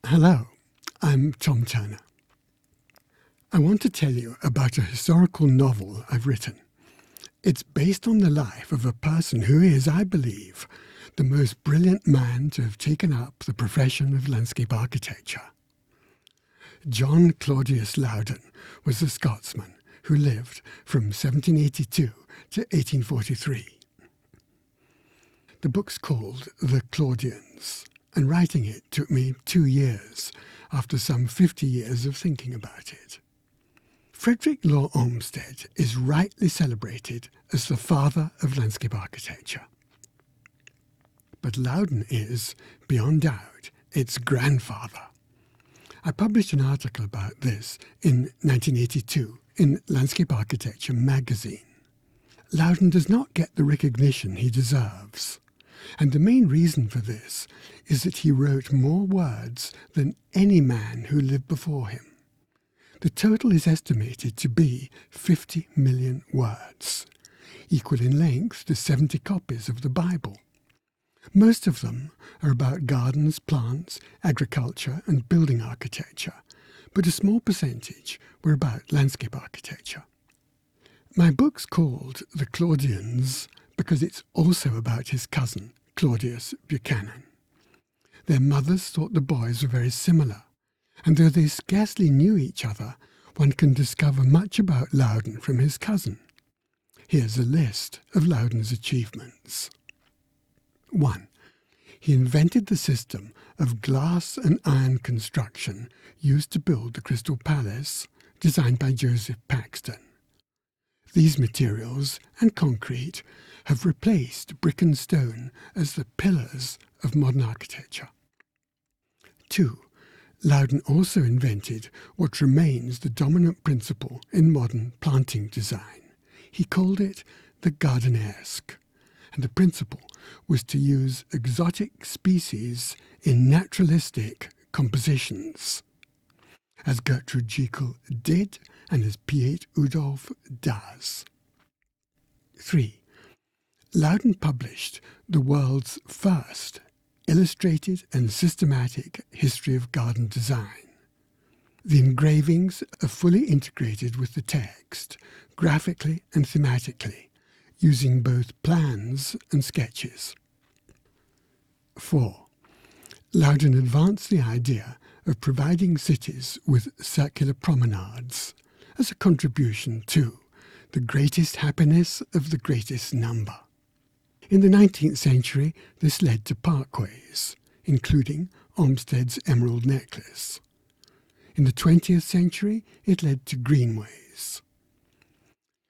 Hello, I'm Tom Turner. I want to tell you about a historical novel I've written. It's based on the life of a person who is, I believe, the most brilliant man to have taken up the profession of landscape architecture. John Claudius Loudon was a Scotsman who lived from 1782 to 1843. The book's called The Claudians, and writing it took me 2 years after some 50 years of thinking about it. Frederick Law Olmsted is rightly celebrated as the father of landscape architecture. But Loudon is, beyond doubt, its grandfather. I published an article about this in 1982 in Landscape Architecture magazine. Loudon does not get the recognition he deserves, and the main reason for this is that he wrote more words than any man who lived before him. The total is estimated to be 50 million words, equal in length to 70 copies of the Bible. Most of them are about gardens, plants, agriculture and building architecture, but a small percentage were about landscape architecture. My book's called The Claudians because it's also about his cousin, Claudius Buchanan. Their mothers thought the boys were very similar, and though they scarcely knew each other, one can discover much about Loudon from his cousin. Here's a list of Loudon's achievements. 1. He invented the system of glass and iron construction used to build the Crystal Palace, designed by Joseph Paxton. These materials and concrete have replaced brick and stone as the pillars of modern architecture. 2. Loudon also invented what remains the dominant principle in modern planting design. He called it the gardenesque, and the principle was to use exotic species in naturalistic compositions, as Gertrude Jekyll did and as Piet Oudolf does. 3. Loudon published the world's first illustrated and systematic history of garden design. The engravings are fully integrated with the text, graphically and thematically, using both plans and sketches. 4. Loudon advanced the idea of providing cities with circular promenades as a contribution to the greatest happiness of the greatest number. In the 19th century, this led to parkways, including Olmsted's Emerald Necklace. In the 20th century, it led to greenways.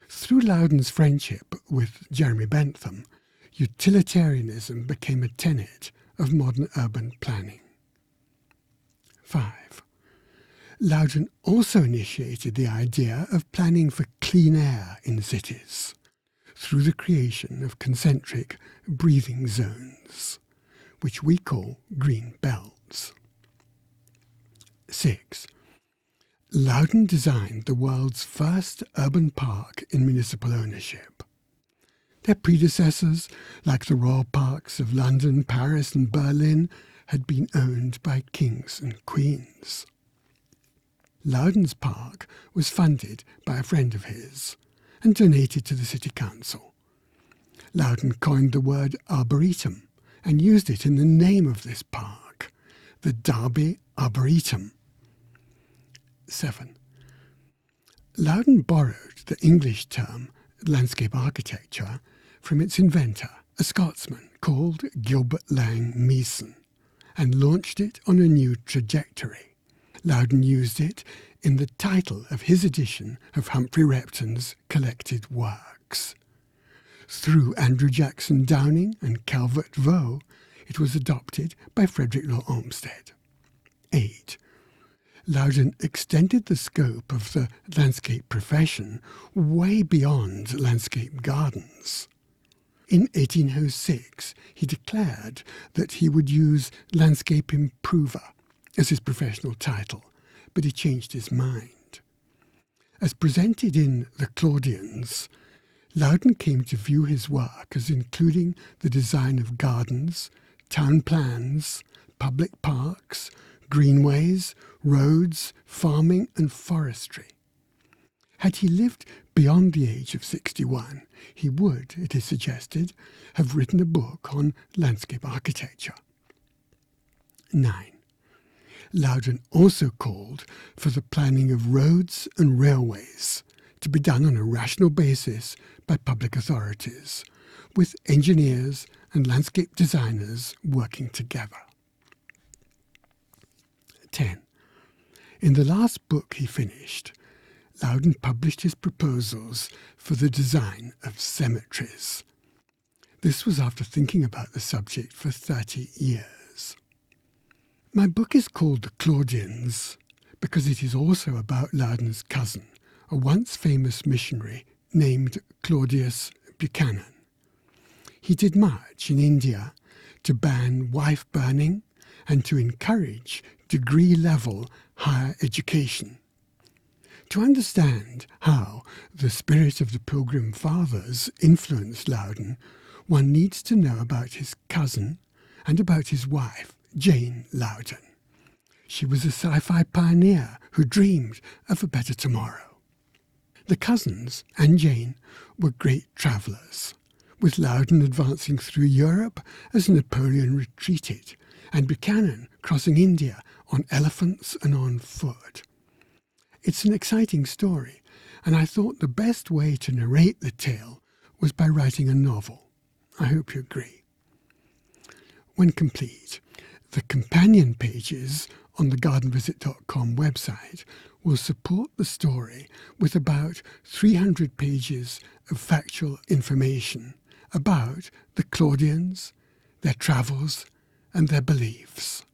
Through Loudon's friendship with Jeremy Bentham, utilitarianism became a tenet of modern urban planning. 5. Loudon also initiated the idea of planning for clean air in cities through the creation of concentric breathing zones, which we call green belts. 6. Loudon designed the world's first urban park in municipal ownership. Their predecessors, like the royal parks of London, Paris and Berlin, had been owned by kings and queens. Loudon's park was funded by a friend of his and donated to the city council. Loudon coined the word Arboretum and used it in the name of this park, the Derby Arboretum. 7. Loudon borrowed the English term landscape architecture from its inventor, a Scotsman called Gilbert Lang Meeson, and launched it on a new trajectory. Loudon used it in the title of his edition of Humphrey Repton's collected works. Through Andrew Jackson Downing and Calvert Vaux, it was adopted by Frederick Law Olmsted. 8. Loudon extended the scope of the landscape profession way beyond landscape gardens. In 1806, he declared that he would use landscape improver as his professional title, but he changed his mind. As presented in The Claudians, Loudon came to view his work as including the design of gardens, town plans, public parks, greenways, roads, farming and forestry. Had he lived beyond the age of 61, he would, it is suggested, have written a book on landscape architecture. 9. Loudon also called for the planning of roads and railways to be done on a rational basis by public authorities, with engineers and landscape designers working together. 10. In the last book he finished, Loudon published his proposals for the design of cemeteries. This was after thinking about the subject for 30 years. My book is called The Claudians because it is also about Loudon's cousin, a once famous missionary named Claudius Buchanan. He did much in India to ban wife burning and to encourage degree-level higher education. To understand how the spirit of the Pilgrim Fathers influenced Loudon, one needs to know about his cousin and about his wife, Jane Loudon. She was a sci-fi pioneer who dreamed of a better tomorrow. The cousins and Jane were great travellers, with Loudon advancing through Europe as Napoleon retreated, and Buchanan crossing India on elephants and on foot. It's an exciting story, and I thought the best way to narrate the tale was by writing a novel. I hope you agree. When complete, the companion pages on the Gardenvisit.com website will support the story with about 300 pages of factual information about the Claudians, their travels, and their beliefs.